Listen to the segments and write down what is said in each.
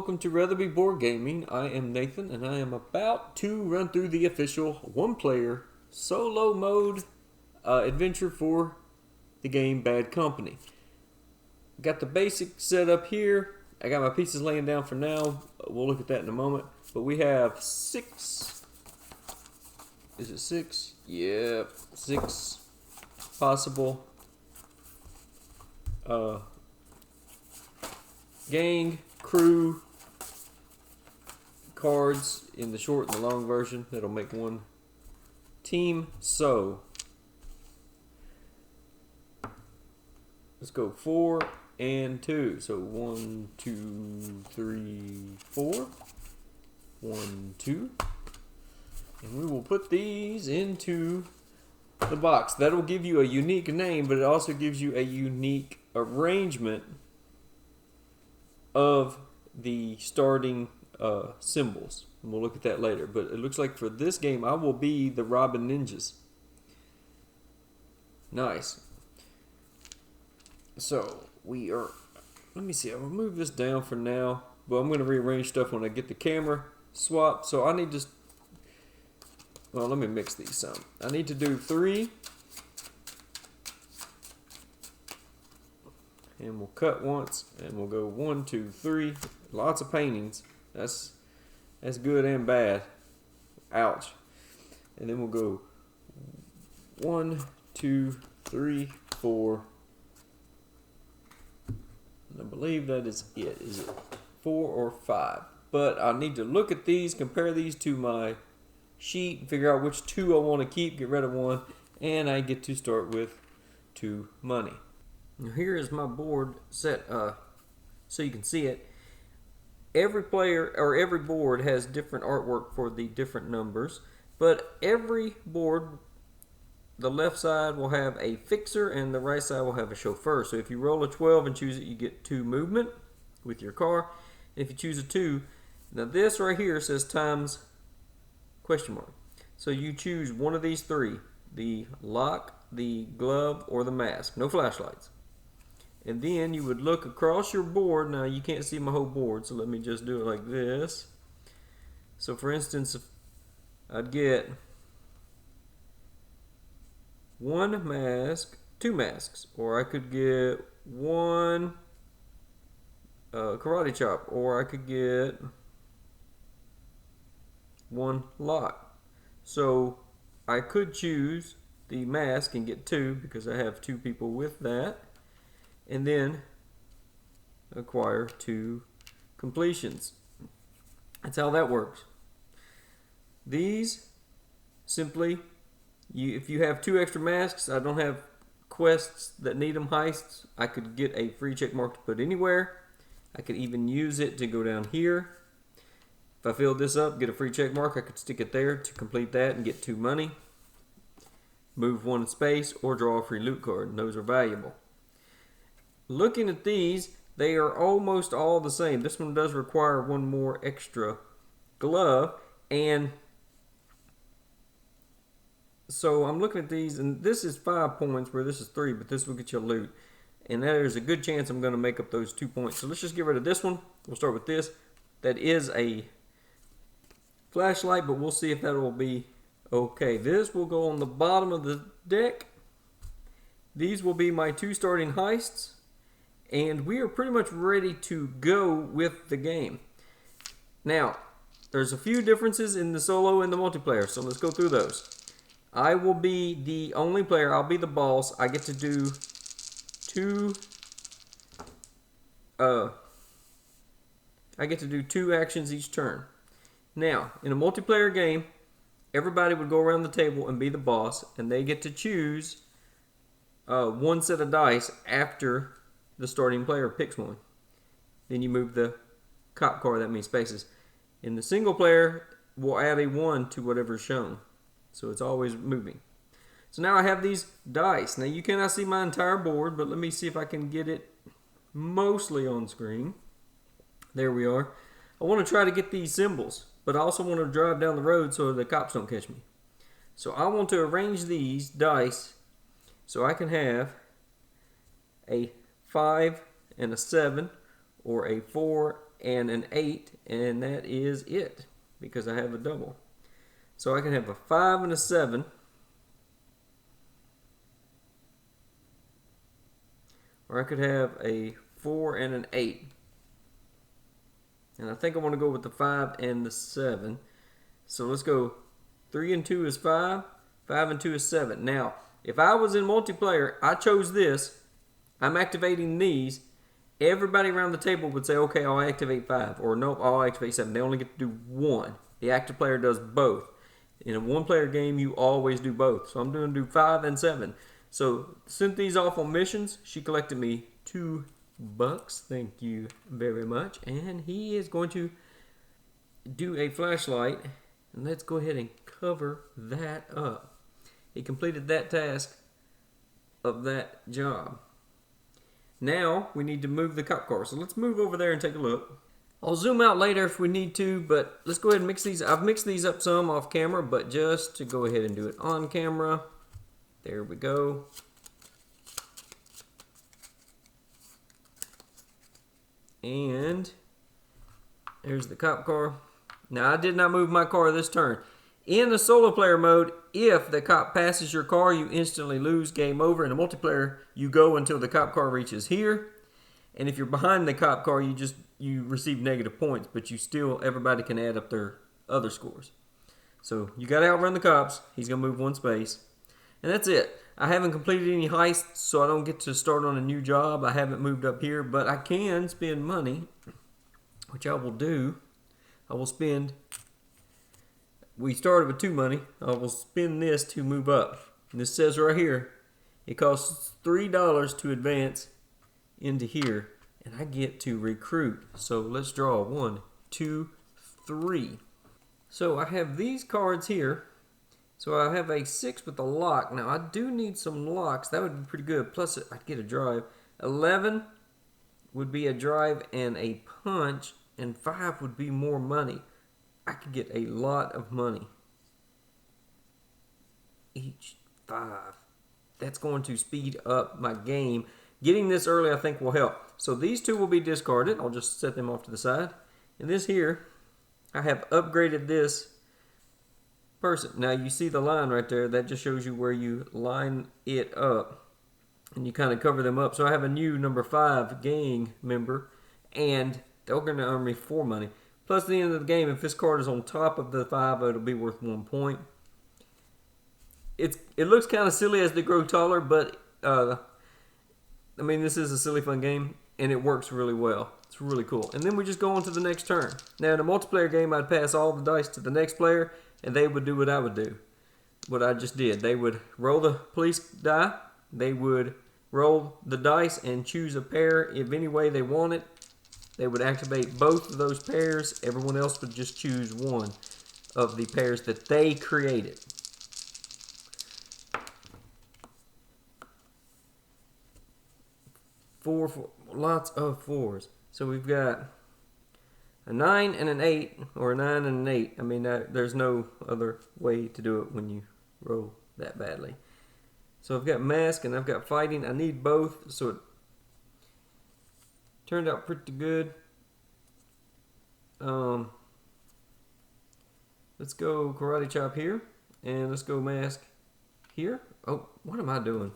welcome to Rather Be Board Gaming. I am Nathan, and I am about to run through the official one-player solo mode adventure for the game Bad Company. Got the basic setup here. I got my pieces laying down for now. We'll look at that in a moment. But we have 6. Is it 6? Yeah, 6 possible gang, crew cards in the short and the long version. That'll make one team. So let's go 4 and 2. So 1, 2, 3, 4. 1, 2. And we will put these into the box. That'll give you a unique name, but it also gives you a unique arrangement of the starting symbols. And we'll look at that later. But it looks like for this game, I will be the Robin Ninjas. Nice. So we are, let me see, I'll move this down for now. But I'm going to rearrange stuff when I get the camera swapped. So I need to, well, let me mix these some. I need to do 3. And we'll cut once, and we'll go 1, 2, 3. Lots of paintings. That's good and bad. Ouch. And then we'll go 1, 2, 3, 4. And I believe that is it. Is it 4 or 5? But I need to look at these, compare these to my sheet, and figure out which 2 I want to keep, get rid of 1, and I get to start with 2 money. Now here is my board set so you can see it. Every player or every board has different artwork for the different numbers, but every board, the left side will have a fixer and the right side will have a chauffeur. So if you roll a 12 and choose it, you get 2 movement with your car. If you choose a 2, now this right here says times question mark. So you choose one of these 3, the lock, the glove, or the mask. No flashlights. And then you would look across your board. Now you can't see my whole board, so let me just do it like this. So for instance, if I'd get 1 mask, 2 masks, or I could get 1 karate chop, or I could get 1 lock. So I could choose the mask and get 2 because I have 2 people with that. And then acquire 2 completions. That's how that works. These simply, if you have 2 extra masks, I don't have quests that need them, heists, I could get a free check mark to put anywhere. I could even use it to go down here. If I filled this up, get a free check mark, I could stick it there to complete that and get 2 money. Move 1 space or draw a free loot card, and those are valuable. Looking at these, they are almost all the same. This one does require 1 more extra glove. And so I'm looking at these, and this is 5 points where this is 3, but this will get you a loot. And there's a good chance I'm going to make up those 2 points. So let's just get rid of this one. We'll start with this. That is a flashlight, but we'll see if that will be okay. This will go on the bottom of the deck. These will be my 2 starting heists. And we are pretty much ready to go with the game. Now, there's a few differences in the solo and the multiplayer, so let's go through those. I will be the only player. I'll be the boss. I get to do 2 actions each turn. Now, in a multiplayer game, everybody would go around the table and be the boss, and they get to choose 1 set of dice after the starting player picks one. Then you move the cop card, that means spaces. In the single player, we'll add a 1 to whatever's shown. So it's always moving. So now I have these dice. Now you cannot see my entire board, but let me see if I can get it mostly on screen. There we are. I want to try to get these symbols, but I also want to drive down the road so the cops don't catch me. So I want to arrange these dice so I can have a 5 and a 7, or a 4 and an 8, and that is it because I have a double. So I can have a 5 and a 7. Or I could have a 4 and an 8. And I think I want to go with the 5 and the 7. So let's go 3 and 2 is 5. 5 and 2 is 7. Now, if I was in multiplayer, I chose this. I'm activating these. Everybody around the table would say, okay, I'll activate 5. Or nope, I'll activate 7. They only get to do one. The active player does both. In a one-player game, you always do both. So I'm going to do 5 and 7. So sent these off on missions. She collected me $2. Thank you very much. And he is going to do a flashlight. And let's go ahead and cover that up. He completed that task of that job. Now we need to move the cop car. So let's move over there and take a look. I'll zoom out later if we need to, but let's go ahead and mix these. I've mixed these up some off camera, but just to go ahead and do it on camera. There we go. And there's the cop car. Now I did not move my car this turn. In the solo player mode, if the cop passes your car, you instantly lose, game over. In the multiplayer, you go until the cop car reaches here. And if you're behind the cop car, you receive negative points, but everybody can add up their other scores. So you got to outrun the cops. He's going to move one space. And that's it. I haven't completed any heists, so I don't get to start on a new job. I haven't moved up here, but I can spend money, which I will do. I will spend, we started with 2 money. I will spend this to move up. And this says right here, it costs $3 to advance into here, and I get to recruit. So let's draw 1, 2, 3. So I have these cards here. So I have a 6 with a lock. Now I do need some locks. That would be pretty good. Plus I'd get a drive. 11 would be a drive and a punch, and 5 would be more money. I could get a lot of money. Each 5. That's going to speed up my game. Getting this early I think will help. So these 2 will be discarded. I'll just set them off to the side. And this here, I have upgraded this person. Now you see the line right there. That just shows you where you line it up. And you kind of cover them up. So I have a new number 5 gang member. And they're going to earn me 4 money. Plus at the end of the game, if this card is on top of the 5, it'll be worth 1 point. It looks kind of silly as they grow taller, but I mean, this is a silly fun game, and it works really well. It's really cool. And then we just go on to the next turn. Now, in a multiplayer game, I'd pass all the dice to the next player, and they would do what I would do. What I just did. They would roll the police die. They would roll the dice and choose a pair if any way they want it. They would activate both of those pairs. Everyone else would just choose one of the pairs that they created. Four, lots of 4s. So we've got a 9 and an 8, or a 9 and an 8. I mean, there's no other way to do it when you roll that badly. So I've got mask and I've got fighting. I need both, so it turned out pretty good. Let's go karate chop here, and let's go mask here. Oh, what am I doing?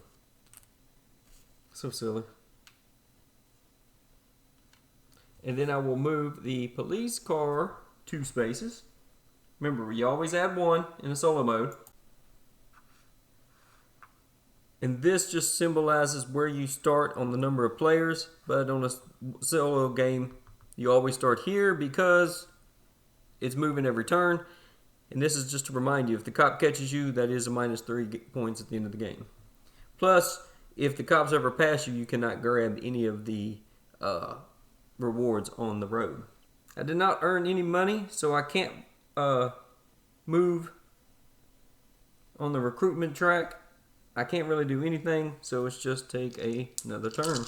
So silly. And then I will move the police car 2 spaces. Remember, you always add 1 in a solo mode. And this just symbolizes where you start on the number of players. But on a solo game, you always start here because it's moving every turn. And this is just to remind you, if the cop catches you, that is a -3 points at the end of the game. Plus, if the cops ever pass you, you cannot grab any of the rewards on the road. I did not earn any money, so I can't move on the recruitment track. I can't really do anything, so it's just take another turn.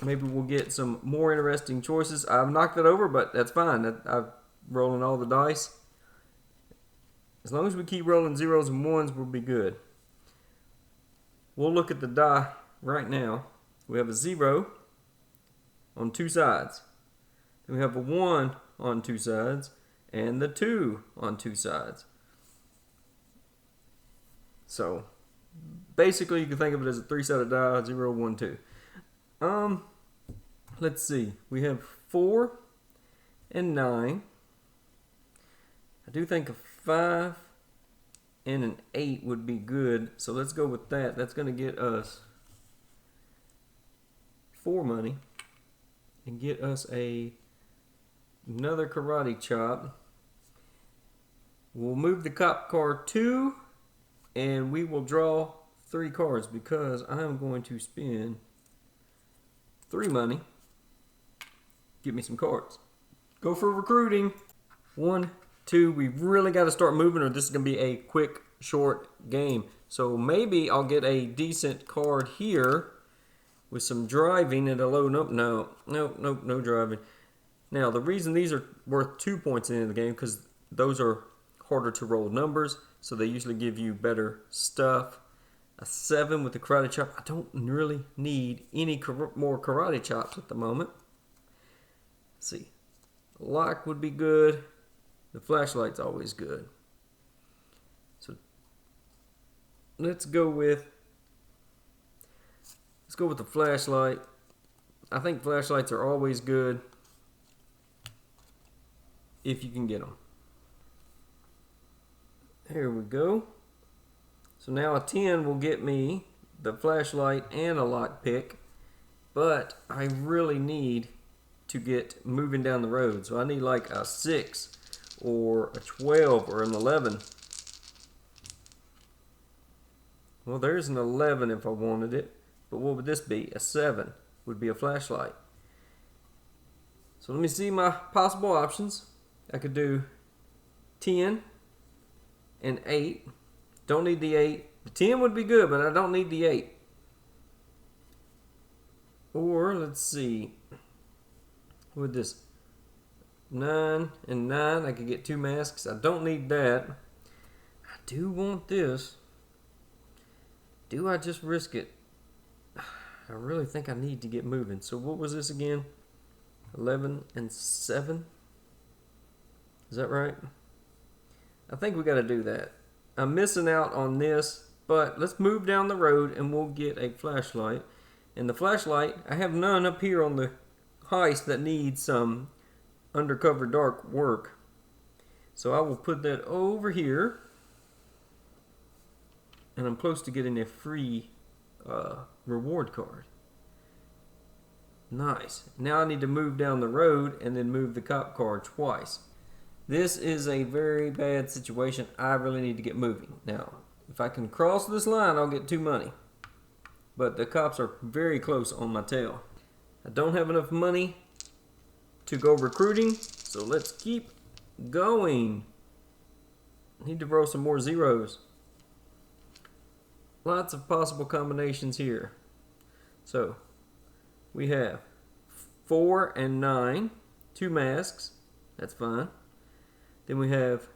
Maybe we'll get some more interesting choices. I've knocked it over, but that's fine. I'm rolling all the dice. As long as we keep rolling 0s and 1s, we'll be good. We'll look at the die right now. We have a 0 on 2 sides. Then we have a 1 on two sides and the 2 on two sides. So basically you can think of it as a 3-sided die, 0, 1, 2. Let's see. We have 4 and 9. I do think a 5 and an 8 would be good. So let's go with that. That's going to get us 4 money and get us another karate chop. We'll move the cop card 2 and we will draw 3 cards because I'm going to spend 3 money. Get me some cards. Go for recruiting. 1, 2. We've really got to start moving or this is going to be a quick, short game. So maybe I'll get a decent card here with some driving at a low. No driving. Now, the reason these are worth 2 points in the game because those are harder to roll numbers. So they usually give you better stuff. A 7 with the karate chop. I don't really need any more karate chops at the moment. Let's see. Lock would be good. The flashlight's always good. So let's go with the flashlight. I think flashlights are always good if you can get them. There we go. So now a 10 will get me the flashlight and a lock pick, but I really need to get moving down the road. So I need like a 6 or a 12 or an 11. Well, there's an 11 if I wanted it, but what would this be? A 7 would be a flashlight. So let me see my possible options. I could do 10 and 8. Don't need the 8. The 10 would be good, but I don't need the 8. Or, let's see. With this 9 and 9, I could get 2 masks. I don't need that. I do want this. Do I just risk it? I really think I need to get moving. So what was this again? 11 and 7? Is that right? I think we got to do that. I'm missing out on this, but let's move down the road and we'll get a flashlight. And the flashlight, I have none up here on the heist that needs some undercover dark work. So I will put that over here. And I'm close to getting a free reward card. Nice. Now I need to move down the road and then move the cop card twice. This is a very bad situation. I really need to get moving. Now, if I can cross this line, I'll get 2 money. But the cops are very close on my tail. I don't have enough money to go recruiting, so let's keep going. Need to roll some more zeros. Lots of possible combinations here. So, we have 4 and 9, 2 masks. That's fine. Then we have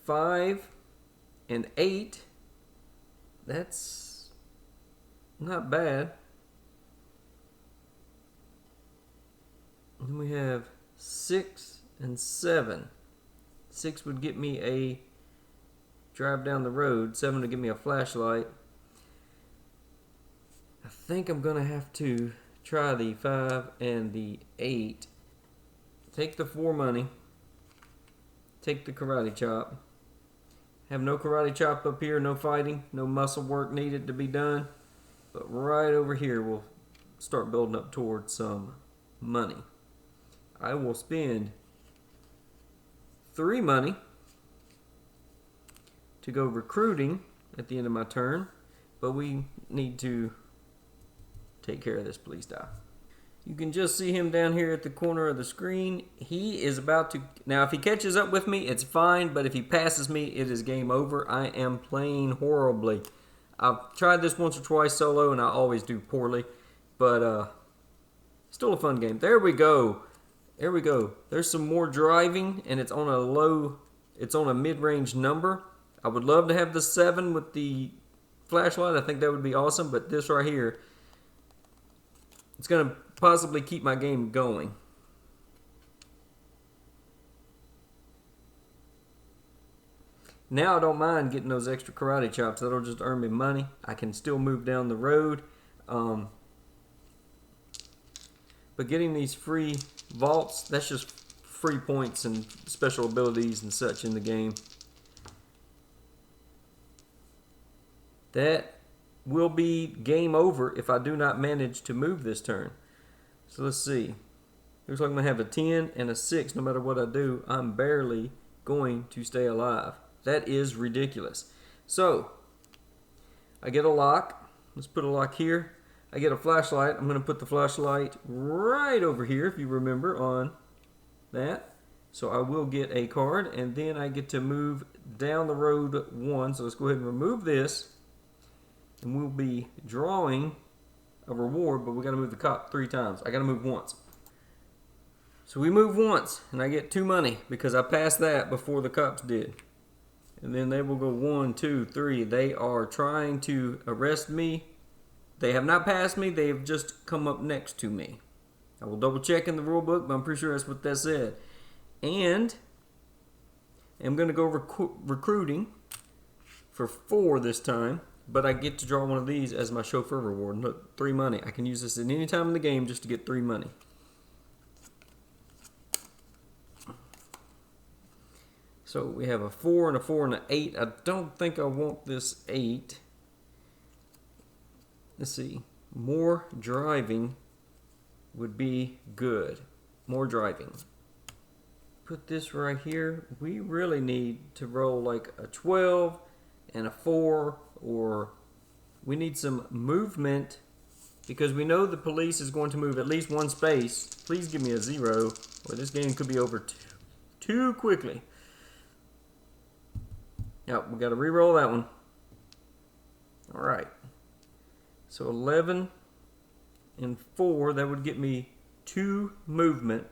5 and 8. That's not bad. Then we have 6 and 7. 6 would get me a drive down the road. 7 would give me a flashlight. I think I'm going to have to try the 5 and the 8. Take the 4 money. Take the karate chop. Have no karate chop up here, no fighting, no muscle work needed to be done. But right over here we'll start building up towards some money. I will spend 3 money to go recruiting at the end of my turn. But we need to take care of this police die. You can just see him down here at the corner of the screen. He is about to... Now, if he catches up with me, it's fine. But if he passes me, it is game over. I am playing horribly. I've tried this once or twice solo, and I always do poorly. But, still a fun game. There we go. There we go. There's some more driving, and it's on a low... It's on a mid-range number. I would love to have the 7 with the flashlight. I think that would be awesome. But this right here... It's going to possibly keep my game going. Now I don't mind getting those extra karate chops. That'll just earn me money. I can still move down the road. But getting these free vaults, that's just free points and special abilities and such in the game. That will be game over if I do not manage to move this turn. So let's see. Looks like I'm going to have a 10 and a 6 no matter what I do. I'm barely going to stay alive. That is ridiculous. So, I get a lock. Let's put a lock here. I get a flashlight. I'm going to put the flashlight right over here, if you remember, on that. So I will get a card, and then I get to move down the road 1. So let's go ahead and remove this. And we'll be drawing a reward, but we got to move the cop 3 times. I got to move once. So we move once, and I get 2 money because I passed that before the cops did. And then they will go 1, 2, 3. They are trying to arrest me. They have not passed me. They have just come up next to me. I will double check in the rule book, but I'm pretty sure that's what that said. And I'm going to go recruiting for 4 this time. But I get to draw one of these as my chauffeur reward. Look, 3 money. I can use this at any time in the game just to get 3 money. So we have a 4 and a 4 and an 8. I don't think I want this 8. Let's see. More driving would be good. More driving. Put this right here. We really need to roll like a 12 and a 4, or we need some movement because we know the police is going to move at least 1 space. Please give me a 0 or this game could be over too quickly. Yep, we got to re-roll that one. All right. So 11 and 4, that would get me 2 movement.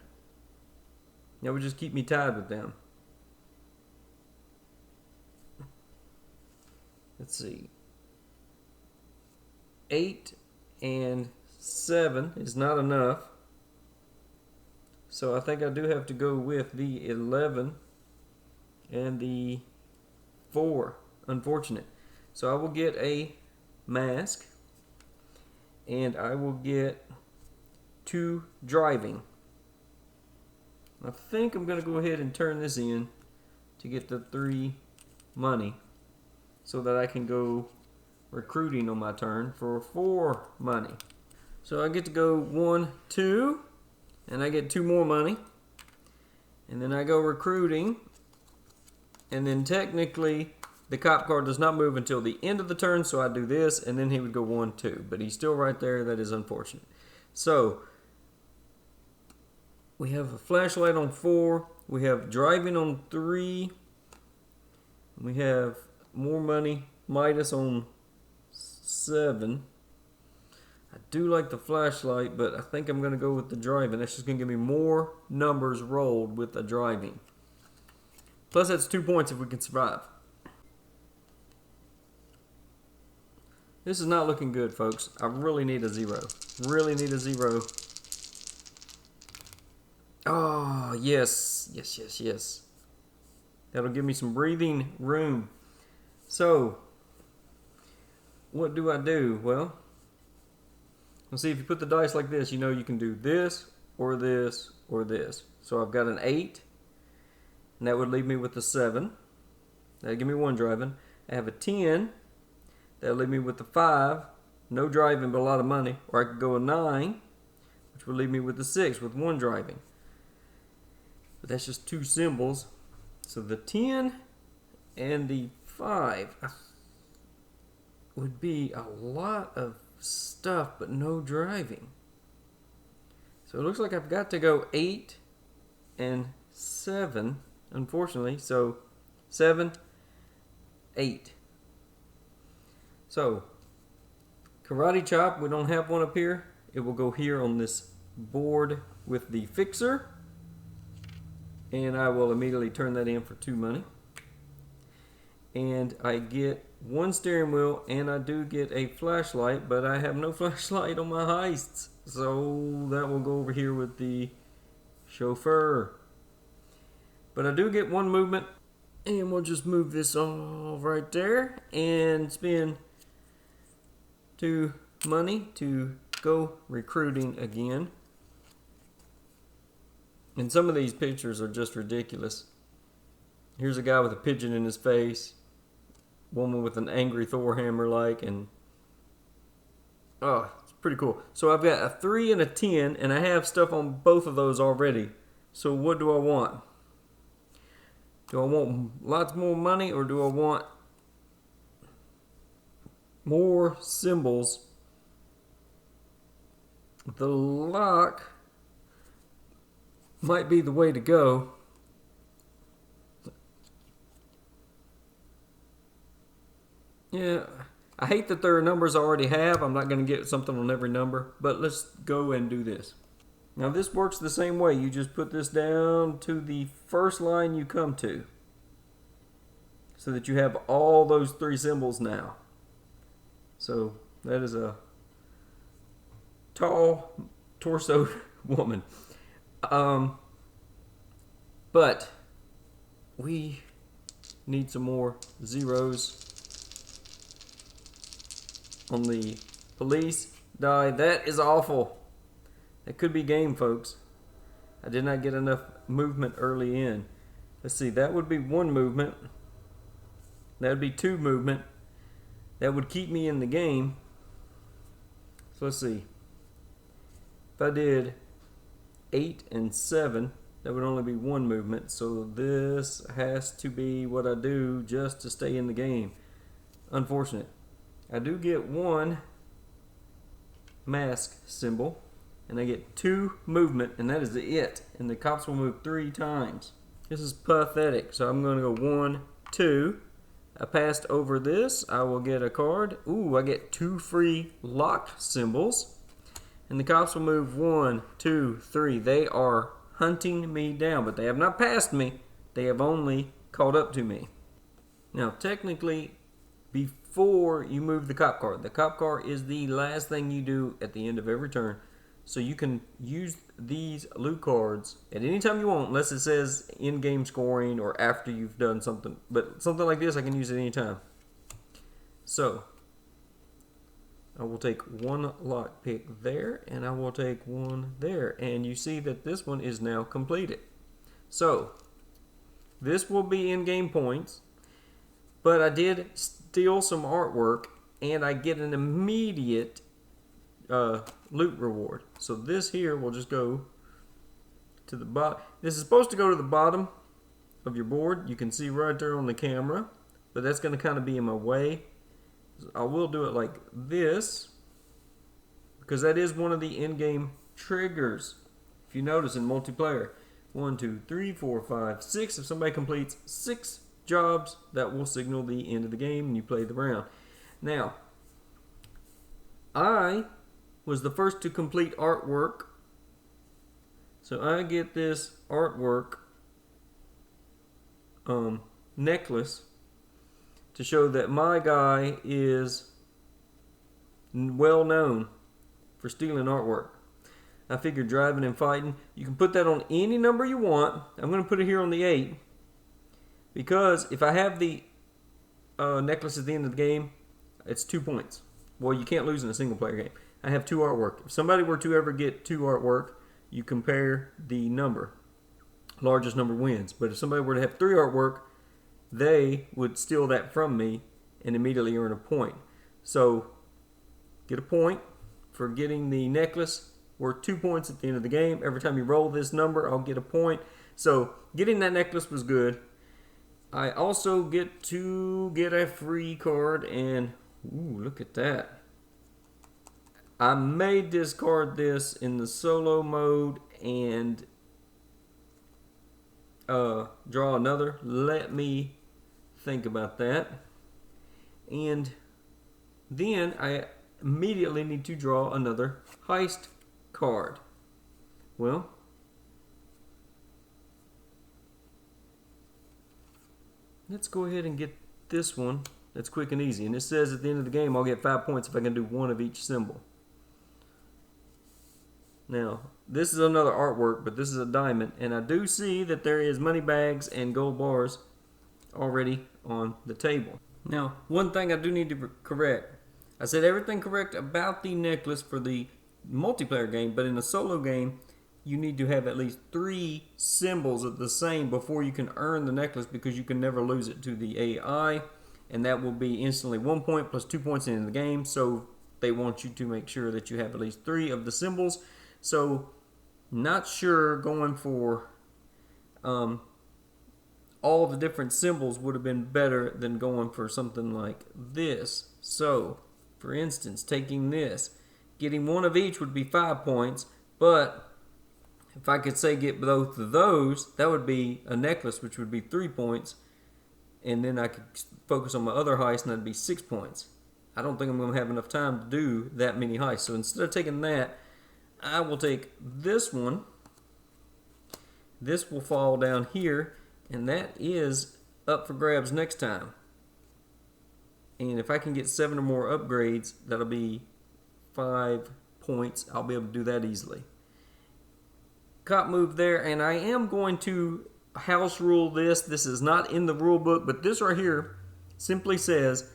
That would just keep me tied with them. Let's see. 8 and 7 is not enough. So I think I do have to go with the 11 and the 4. Unfortunate. So I will get a mask. And I will get 2 driving. I think I'm going to go ahead and turn this in to get the 3 money so that I can go recruiting on my turn for 4 money. So I get to go 1, 2, and I get 2 more money. And then I go recruiting, and then technically the cop car does not move until the end of the turn, so I do this, and then he would go 1, 2. But he's still right there. That is unfortunate. So we have a flashlight on 4. We have driving on 3. We have more money, Midas on 7. I do like the flashlight, but I think I'm going to go with the driving. That's just going to give me more numbers rolled with the driving. Plus, that's 2 points if we can survive. This is not looking good, folks. I really need a 0. Really need a 0. Oh, yes. Yes, yes, yes. That'll give me some breathing room. So, what do I do? Well, let's see, if you put the dice like this, you know you can do this, or this, or this. So I've got an 8, and that would leave me with a 7. That'll give me 1 driving. I have a 10. That'll leave me with a 5. No driving, but a lot of money. Or I could go a 9, which would leave me with a 6 with 1 driving. But that's just 2 symbols. So the 10 and the 5 would be a lot of stuff, but no driving. So it looks like I've got to go 8 and 7, unfortunately. So 7, 8. So karate chop, we don't have one up here. It will go here on this board with the fixer. And I will immediately turn that in for 2 money. and I get one steering wheel, and I do get a flashlight, but I have no flashlight on my heists. So that will go over here with the chauffeur. But I do get one movement, and we'll just move this all right there and spend 2 money to go recruiting again. And some of these pictures are just ridiculous. Here's a guy with a pigeon in his face, woman with an angry Thor hammer and oh, it's pretty cool. So I've got a 3 and a 10, and I have stuff on both of those already. So what do I want? Do I want lots more money, or do I want more symbols? The lock might be the way to go. Yeah, I hate that there are numbers I already have. I'm not going to get something on every number, but let's go and do this. Now this works the same way. You just put this down to the first line you come to, so that you have all those 3 symbols now. So that is a tall, torsoed woman. But we need some more zeros on the police die. That is awful. That could be game, folks. I did not get enough movement early in. Let's see, that would be 1 movement. That would be 2 movement. That would keep me in the game. So let's see. If I did 8 and 7, that would only be 1 movement. So this has to be what I do just to stay in the game. Unfortunate. I do get 1 mask symbol, and I get 2 movement, and that is it. And the cops will move 3 times. This is pathetic. So I'm going to go 1, 2. I passed over this. I will get a card. Ooh, I get 2 free lock symbols. And the cops will move 1, 2, 3. They are hunting me down, but they have not passed me. They have only caught up to me. Now, technically, before you move the cop car, the cop car is the last thing you do at the end of every turn. So you can use these loot cards at any time you want, unless it says in-game scoring or after you've done something. But something like this, I can use at any time. So I will take 1 lock pick there, and I will take 1 there. And you see that this one is now completed. So this will be in-game points, but I did steal some artwork, and I get an immediate loot reward. So this here will just go to the bottom. This is supposed to go to the bottom of your board. You can see right there on the camera, but that's going to kind of be in my way. I will do it like this, because that is one of the in-game triggers. If you notice in multiplayer, 1, 2, 3, 4, 5, 6. If somebody completes 6 jobs, that will signal the end of the game and you play the round. Now, I was the first to complete artwork, so I get this artwork necklace to show that my guy is well known for stealing artwork. I figured driving and fighting, you can put that on any number you want. I'm going to put it here on the 8, because if I have the necklace at the end of the game, it's 2 points. Well, you can't lose in a single player game. I have 2 artwork. If somebody were to ever get 2 artwork, you compare the number. Largest number wins. But if somebody were to have 3 artwork, they would steal that from me and immediately earn a point. So get a point for getting the necklace, worth 2 points at the end of the game. Every time you roll this number, I'll get a point. So getting that necklace was good. I also get to get a free card, and ooh, look at that. I may discard this in the solo mode and draw another. Let me think about that. And then I immediately need to draw another heist card. Well, let's go ahead and get this one that's quick and easy. And it says at the end of the game I'll get 5 points if I can do one of each symbol. Now, this is another artwork, but this is a diamond. And I do see that there is money bags and gold bars already on the table. Now, one thing I do need to correct. I said everything correct about the necklace for the multiplayer game, but in a solo game, you need to have at least 3 symbols of the same before you can earn the necklace, because you can never lose it to the AI, and that will be instantly 1 point plus 2 points in the game. So they want you to make sure that you have at least 3 of the symbols. So not sure going for all the different symbols would have been better than going for something like this. So for instance, taking this, getting one of each would be 5 points, but if I could say get both of those, that would be a necklace, which would be 3 points, and then I could focus on my other heist, and that'd be 6 points. I don't think I'm going to have enough time to do that many heists, so instead of taking that, I will take this one. This will fall down here, and that is up for grabs next time. And if I can get 7 or more upgrades, that'll be 5 points. I'll be able to do that easily. Cop move there, and I am going to house rule this. This is not in the rule book, but this right here simply says,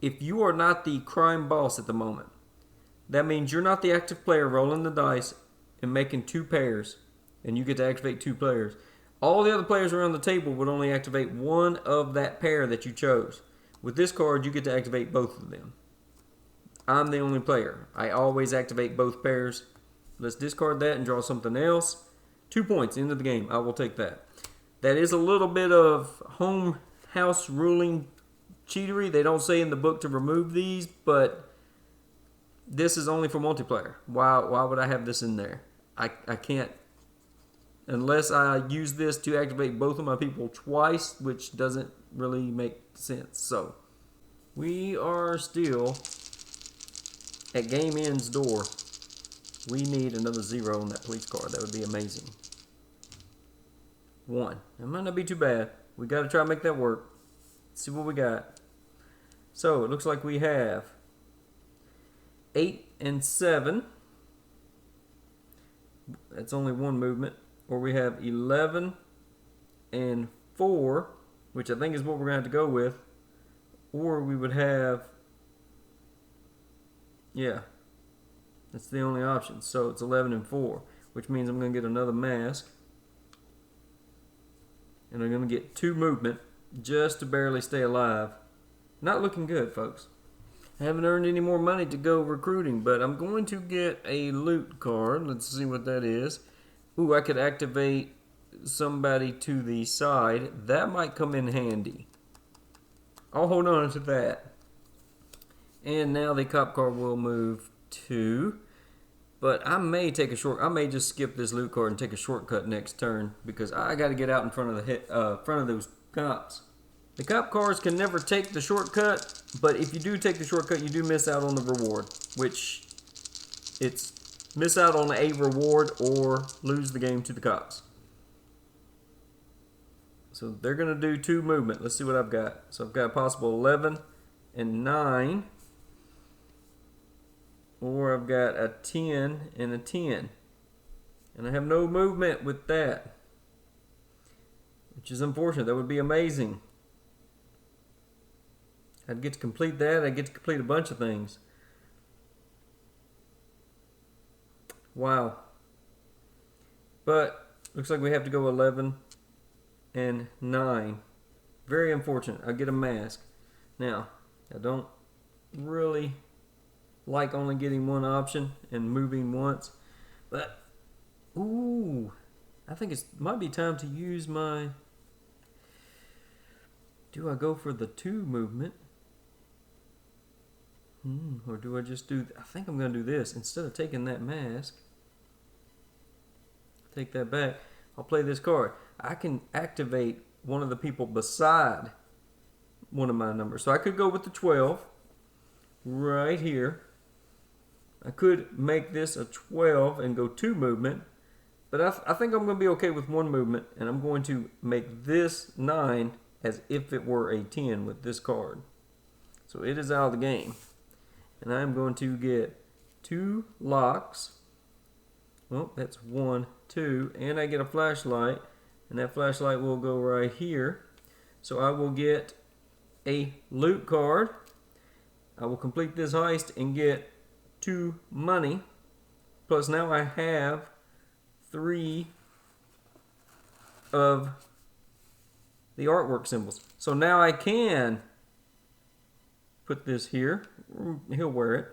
if you are not the crime boss at the moment, that means you're not the active player rolling the dice and making 2 pairs, and you get to activate 2 players. All the other players around the table would only activate one of that pair that you chose. With this card, you get to activate both of them. I'm the only player. I always activate both pairs. Let's discard that and draw something else. 2 points, end of the game. I will take that. That is a little bit of home house ruling cheatery. They don't say in the book to remove these, but this is only for multiplayer. Why would I have this in there? I can't, unless I use this to activate both of my people twice, which doesn't really make sense. So we are still at game end's door. We need another 0 on that police card. That would be amazing. 1. That might not be too bad. We got to try to make that work. Let's see what we got. So it looks like we have 8 and 7. That's only one movement. Or we have 11 and 4, which I think is what we're going to have to go with. Or we would have, yeah, that's the only option. So it's 11 and 4, which means I'm going to get another mask. And I'm going to get 2 movement just to barely stay alive. Not looking good, folks. I haven't earned any more money to go recruiting, but I'm going to get a loot card. Let's see what that is. Ooh, I could activate somebody to the side. That might come in handy. I'll hold on to that. And now the cop car will move 2. But I may take a I may just skip this loot card and take a shortcut next turn, because I got to get out in front of the front of those cops. The cop cars can never take the shortcut, but if you do take the shortcut, you do miss out on the reward, which it's miss out on a reward or lose the game to the cops. So they're going to do 2 movement. Let's see what I've got. So I've got a possible 11 and 9. Or I've got a 10 and a 10. And I have no movement with that, which is unfortunate. That would be amazing. I'd get to complete that. I'd get to complete a bunch of things. Wow. But looks like we have to go 11 and 9. Very unfortunate. I get a mask. Now, I don't really like only getting one option and moving once, but ooh, I think it might be time to use my, do I go for the 2 movement? Or do I just do, I think I'm going to do this. Instead of taking that mask, take that back, I'll play this card. I can activate one of the people beside one of my numbers. So I could go with the 12 right here. I could make this a 12 and go 2 movement, but I think I'm going to be okay with 1 movement, and I'm going to make this 9 as if it were a 10 with this card. So it is out of the game. And I'm going to get 2 locks. Well, that's 1, 2. And I get a flashlight. And that flashlight will go right here. So I will get a loot card. I will complete this heist and get 2 money. Plus now I have 3 of the artwork symbols. So now I can put this here. He'll wear it.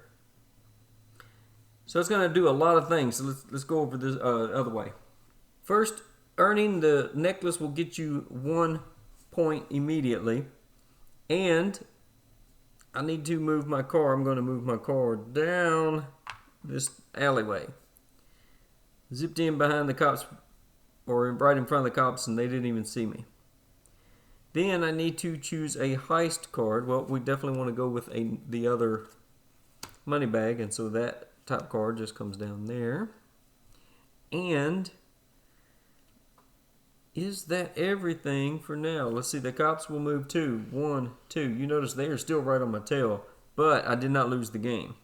So it's going to do a lot of things. So let's go over this other way. First, earning the necklace will get you 1 point immediately. And I need to move my car. I'm going to move my car down this alleyway. Zipped in behind the cops, or right in front of the cops, and they didn't even see me. Then I need to choose a heist card. Well, we definitely want to go with the other money bag, and so that top card just comes down there. And is that everything for now? Let's see, the cops will move 2. 1, 2. You notice they are still right on my tail, but I did not lose the game.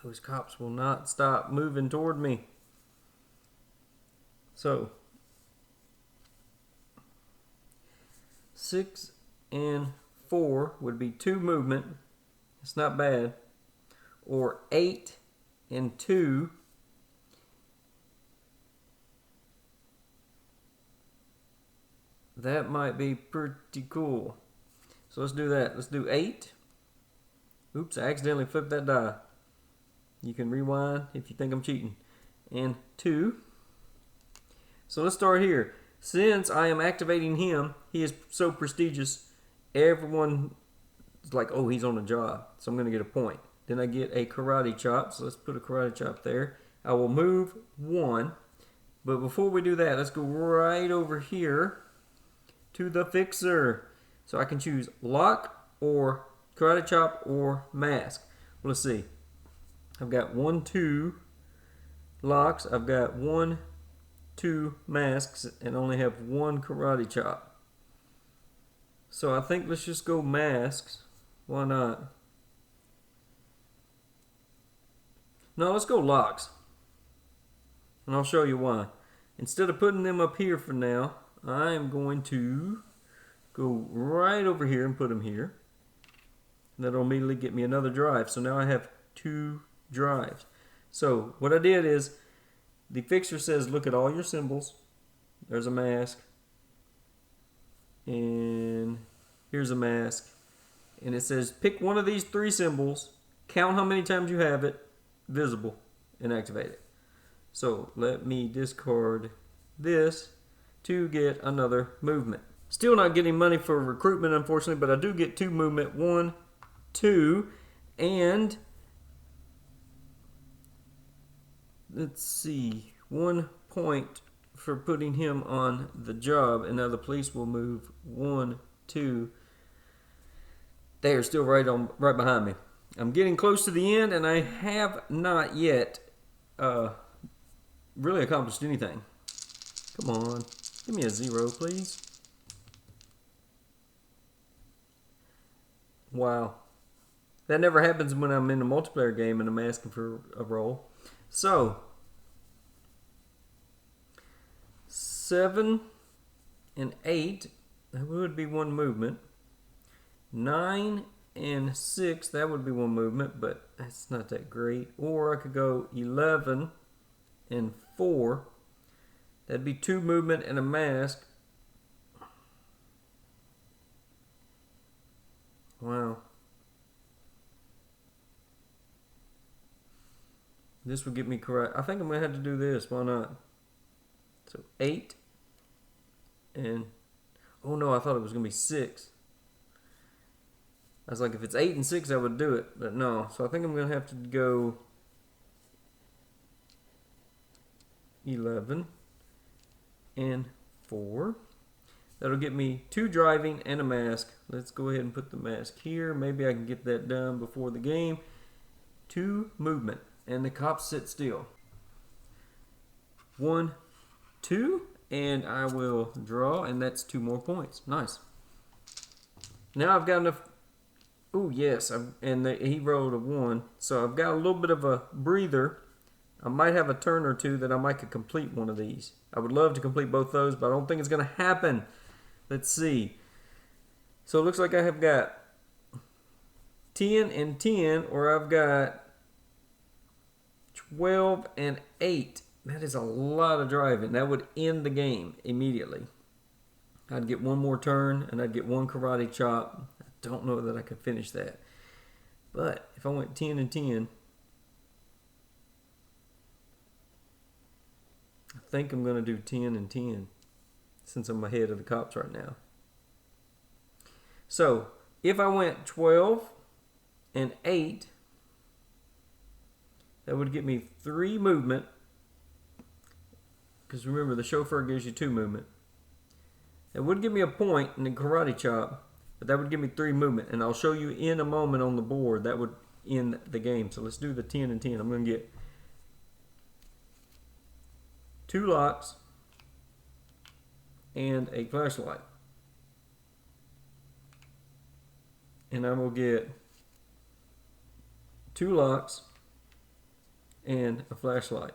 Those cops will not stop moving toward me. So 6 and 4 would be 2 movement. It's not bad. Or 8 and 2. That might be pretty cool. So let's do that. Let's do 8. Oops, I accidentally flipped that die. You can rewind if you think I'm cheating. And 2. So let's start here. Since I am activating him, he is so prestigious, everyone is like, oh, he's on a job. So I'm going to get a point. Then I get a karate chop. So let's put a karate chop there. I will move 1. But before we do that, let's go right over here to the fixer. So I can choose lock or karate chop or mask. Well, let's see. I've got 1, 2 locks. I've got 1, 2 masks and only have 1 karate chop. So I think let's just go masks. Why not? No, let's go locks. And I'll show you why. Instead of putting them up here for now, I am going to go right over here and put them here. And that'll immediately get me another drive. So now I have 2 drives. So what I did is, the fixer says look at all your symbols. There's a mask. And here's a mask. And it says pick one of these 3 symbols, count how many times you have it visible, and activate it. So let me discard this to get another movement. Still not getting money for recruitment, unfortunately, but I do get 2 movement. 1, 2, and let's see, 1 point for putting him on the job, and now the police will move 1, 2. They are still right behind me. I'm getting close to the end, and I have not yet really accomplished anything. Come on, give me a 0, please. Wow, that never happens when I'm in a multiplayer game and I'm asking for a roll. So 7 and 8, that would be 1 movement. 9 and 6, that would be 1 movement, but that's not that great. Or I could go 11 and 4. That'd be 2 movement and a mask. Wow. This would get me correct. I think I'm going to have to do this. Why not? So 8 and... oh no, I thought it was going to be 6. I was like, if it's 8 and 6, I would do it. But no. So I think I'm going to have to go 11 and 4. That'll get me 2 driving and a mask. Let's go ahead and put the mask here. Maybe I can get that done before the game. 2 movement. And the cops sit still. 1, 2, and I will draw, and that's 2 more points. Nice. Now I've got enough. Oh yes, he rolled a 1, so I've got a little bit of a breather. I might have a turn or two that I might could complete one of these. I would love to complete both those, but I don't think it's going to happen. Let's see. So it looks like I have got 10 and 10, or I've got 12 and 8. That is a lot of driving. That would end the game immediately. I'd get one more turn, and I'd get one karate chop. I don't know that I could finish that. But if I went 10 and 10, I think I'm going to do 10 and 10 since I'm ahead of the cops right now. So if I went 12 and 8, that would get me 3 movement. Because remember, the chauffeur gives you 2 movement. It would give me a point in the karate chop, but that would give me 3 movement. And I'll show you in a moment on the board. That would end the game. So let's do the 10 and 10. I'm going to get 2 locks and a flashlight. And I will get 2 locks and a flashlight.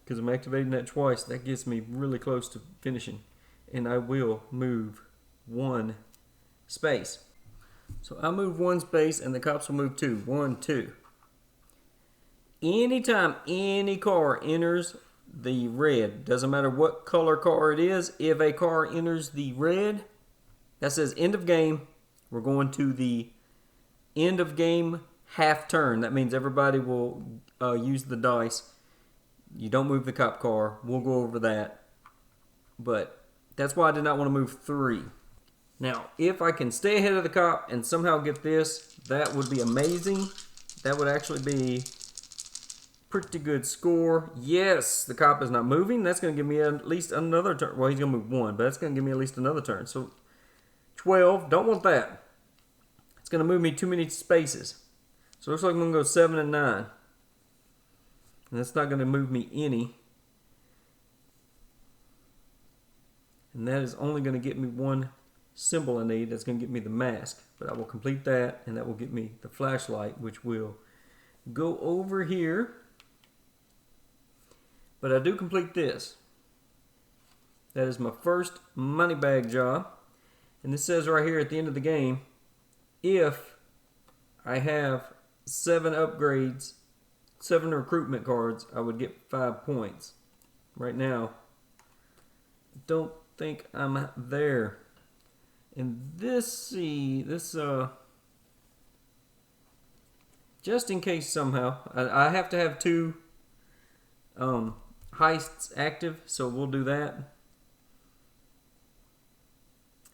Because I'm activating that twice, that gets me really close to finishing. And I will move 1 space. So I move 1 space and the cops will move 2. 1, 2. Anytime any car enters the red, doesn't matter what color car it is, if a car enters the red, that says end of game, we're going to the end of game half turn. That means everybody will use the dice. You don't move the cop car. We'll go over that. But that's why I did not want to move 3. Now, if I can stay ahead of the cop and somehow get this, that would be amazing. That would actually be pretty good score. Yes, the cop is not moving. That's going to give me at least another turn. Well, he's going to move 1, but that's going to give me at least another turn. So 12, don't want that. It's going to move me too many spaces. So it looks like I'm going to go 7 and 9. And that's not going to move me any. And that is only going to get me 1 symbol I need. That's going to get me the mask. But I will complete that, and that will get me the flashlight, which will go over here. But I do complete this. That is my first money bag job. And this says right here at the end of the game, if I have 7 upgrades, 7 recruitment cards, I would get 5 points. Right now, I don't think I'm there. And this, just in case somehow, I have to have 2 heists active, so we'll do that.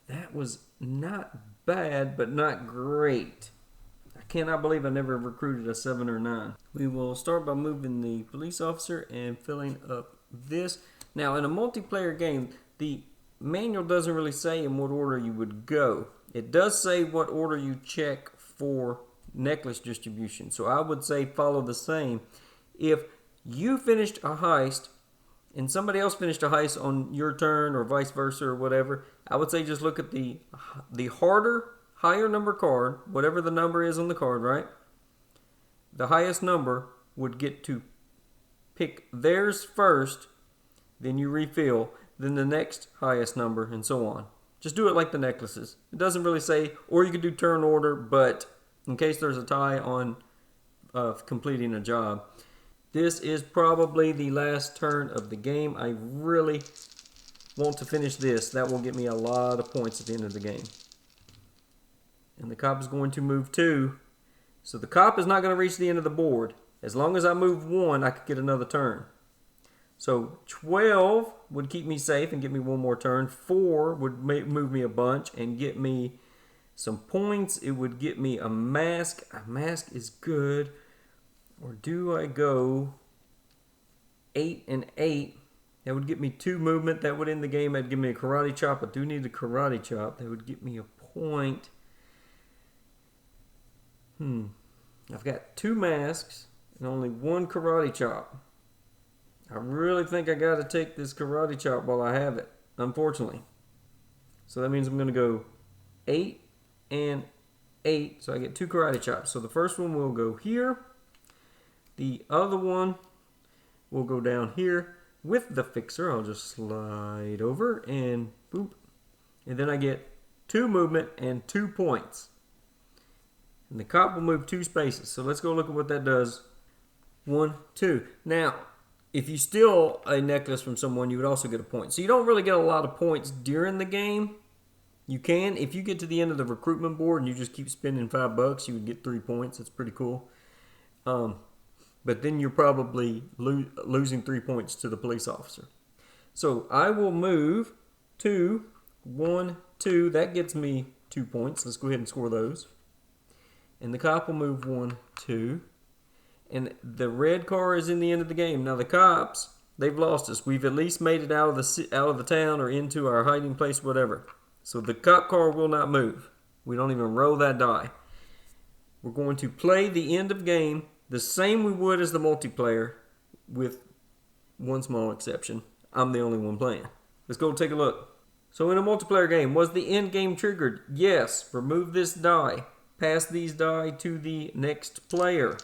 That was not bad, but not great. I cannot believe I never recruited a 7 or 9. We will start by moving the police officer and filling up this. Now, in a multiplayer game, the manual doesn't really say in what order you would go. It does say what order you check for necklace distribution. So I would say follow the same. If you finished a heist and somebody else finished a heist on your turn or vice versa or whatever, I would say just look at the higher number card, whatever the number is on the card, right? The highest number would get to pick theirs first, then you refill, then the next highest number, and so on. Just do it like the necklaces. It doesn't really say, or you could do turn order, but in case there's a tie on completing a job. This is probably the last turn of the game. I really want to finish this. That will get me a lot of points at the end of the game. And the cop is going to move 2. So the cop is not going to reach the end of the board. As long as I move 1, I could get another turn. So 12 would keep me safe and get me 1 more turn. 4 would move me a bunch and get me some points. It would get me a mask. A mask is good. Or do I go 8 and 8? That would get me 2 movement. That would end the game. That'd give me a karate chop. I do need a karate chop. That would get me a point. I've got 2 masks and only 1 karate chop. I really think I got to take this karate chop while I have it, unfortunately. So that means I'm going to go 8 and 8. So I get 2 karate chops. So the first one will go here. The other one will go down here with the fixer. I'll just slide over and boop. And then I get 2 movement and 2 points. And the cop will move 2 spaces. So let's go look at what that does. 1, 2. Now, if you steal a necklace from someone, you would also get a point. So you don't really get a lot of points during the game. You can. If you get to the end of the recruitment board and you just keep spending $5, you would get 3 points. It's pretty cool. But then you're probably losing 3 points to the police officer. So I will move 2, 1, 2. That gets me 2 points. Let's go ahead and score those. And the cop will move 1, 2. And the red car is in the end of the game. Now the cops, they've lost us. We've at least made it out of the town or into our hiding place, whatever. So the cop car will not move. We don't even roll that die. We're going to play the end of game the same we would as the multiplayer, with one small exception. I'm the only one playing. Let's go take a look. So in a multiplayer game, was the end game triggered? Yes. Remove this die. Pass these die to the next player.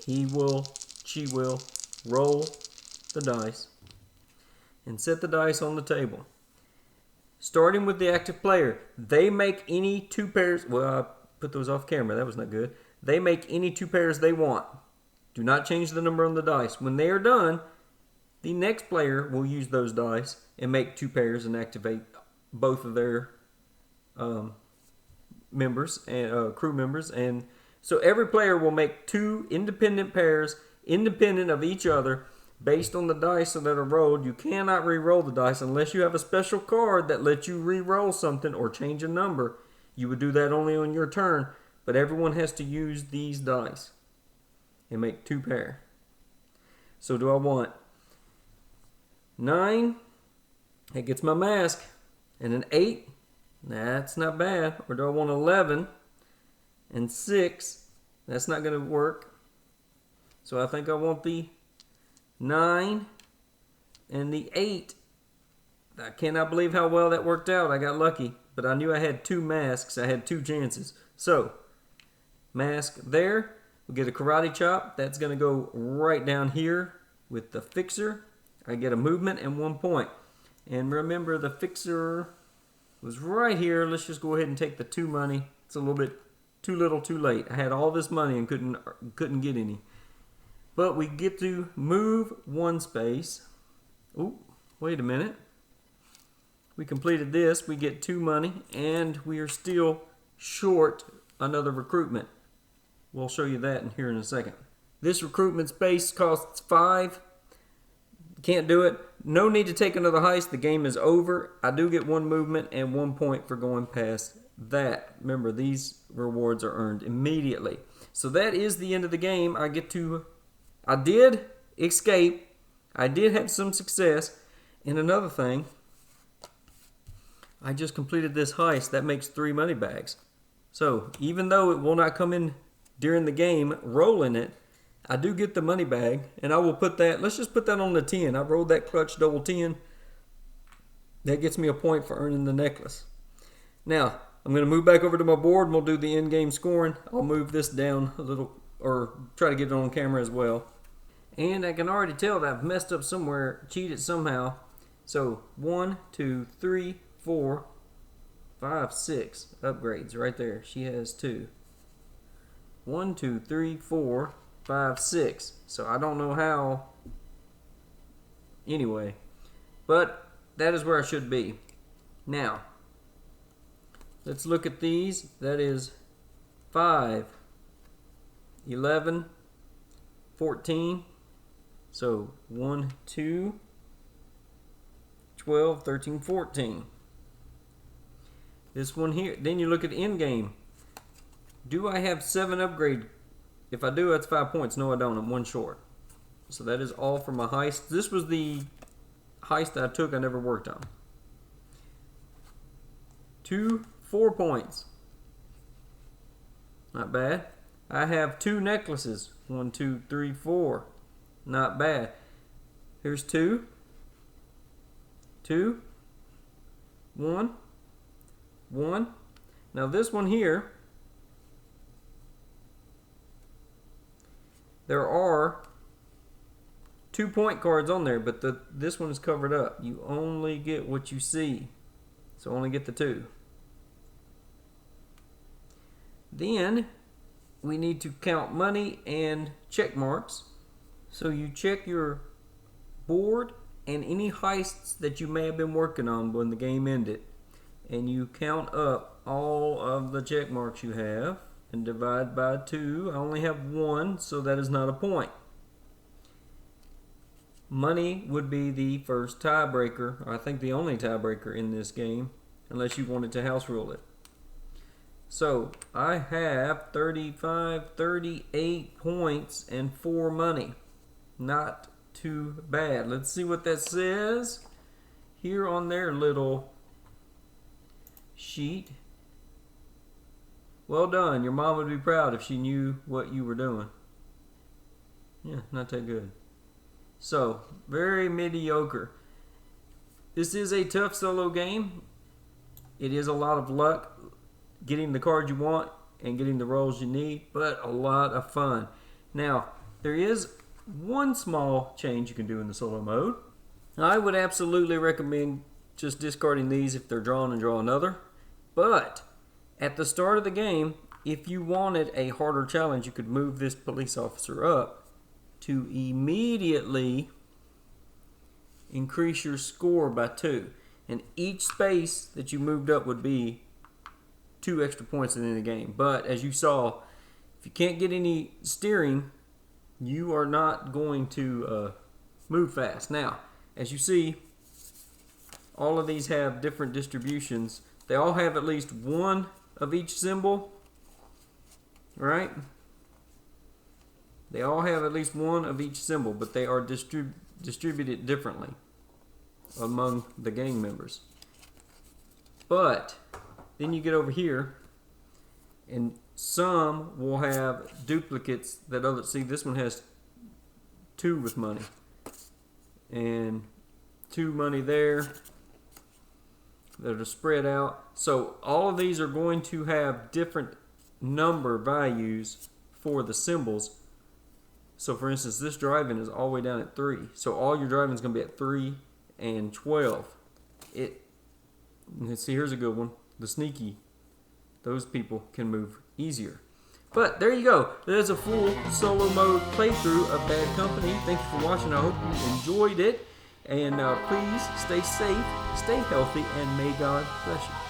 He will, she will roll the dice and set the dice on the table. Starting with the active player, they make any 2 pairs. Well, I put those off camera. That was not good. They make any 2 pairs they want. Do not change the number on the dice. When they are done, the next player will use those dice and make 2 pairs and activate both of their members and crew members. And so every player will make 2 independent pairs, independent of each other, based on the dice that are rolled. You cannot re-roll the dice unless you have a special card that lets you re-roll something or change a number. You would do that only on your turn, but everyone has to use these dice and make 2 pair. So do I want 9? That gets my mask. And an 8? That's not bad. Or do I want 11 and 6? That's not going to work. So I think I want the 9 and the 8. I cannot believe how well that worked out. I got lucky. But I knew I had 2 masks. I had 2 chances. So, mask there. We'll get a karate chop. That's going to go right down here with the fixer. I get a movement and 1 point. And remember, the fixer was right here. Let's just go ahead and take the 2 money. It's a little bit too little too late. I had all this money and couldn't get any. But we get to move 1 space. Oh, wait a minute. We completed this. We get 2 money, and we are still short another recruitment. We'll show you that in here in a second. This recruitment space costs 5. Can't do it. No need to take another heist. The game is over. I do get 1 movement and 1 point for going past that. Remember, these rewards are earned immediately. So that is the end of the game. I did escape. I did have some success. And another thing, I just completed this heist. That makes 3 money bags. So even though it will not come in during the game, rolling it, I do get the money bag. And I will put that, let's just put that on the 10. I rolled that clutch double 10. That gets me a point for earning the necklace. Now, I'm going to move back over to my board and we'll do the in-game scoring. I'll move this down a little, or try to get it on camera as well. And I can already tell that I've messed up somewhere, cheated somehow. So 1, 2, 3, 4, 5, 6 upgrades right there. She has 2. 1, 2, 3, 4, 5, 6. So I don't know how. Anyway, but that is where I should be. Now, let's look at these. That is 5, 11, 14. So 1, 2, 12, 13, 14. This one here. Then you look at end game. Do I have 7 upgrade? If I do, that's 5 points. No, I don't. I'm 1 short. So that is all for my heist. This was the heist that I took. I never worked on. 2, 4 points. Not bad. I have 2 necklaces. 1, 2, 3, 4. Not bad. Here's 2, 2, 1, 1. Now this one here, there are 2 point cards on there, but this one is covered up. You only get what you see, so only get the 2. Then we need to count money and check marks. So you check your board and any heists that you may have been working on when the game ended, and you count up all of the check marks you have and divide by 2. I only have 1, so that is not a point. Money would be the first tiebreaker, or I think the only tiebreaker in this game, unless you wanted to house rule it. So I have 38 points and 4 money. Not too bad. Let's see what that says here on their little sheet. Well done. Your mom would be proud if she knew what you were doing. Yeah, not that good. So, very mediocre. This is a tough solo game. It is a lot of luck getting the cards you want and getting the rolls you need, but a lot of fun. Now, there is one small change you can do in the solo mode. I would absolutely recommend just discarding these if they're drawn and draw another. But at the start of the game, if you wanted a harder challenge, you could move this police officer up to immediately increase your score by 2. And each space that you moved up would be 2 extra points in the game. But as you saw, if you can't get any steering, you are not going to move fast. Now, as you see, all of these have different distributions. They all have at least 1 of each symbol, right? They all have at least 1 of each symbol, but they are distributed differently among the gang members. But then you get over here, and some will have duplicates that other. See, this one has 2 with money, and 2 money there that are spread out. So all of these are going to have different number values for the symbols. So for instance, this driving is all the way down at 3. So all your driving is going to be at 3 and 12. Let's see, here's a good one. The sneaky. Those people can move easier. But there you go. There's a full solo mode playthrough of Bad Company. Thank you for watching. I hope you enjoyed it. And please stay safe, stay healthy, and may God bless you.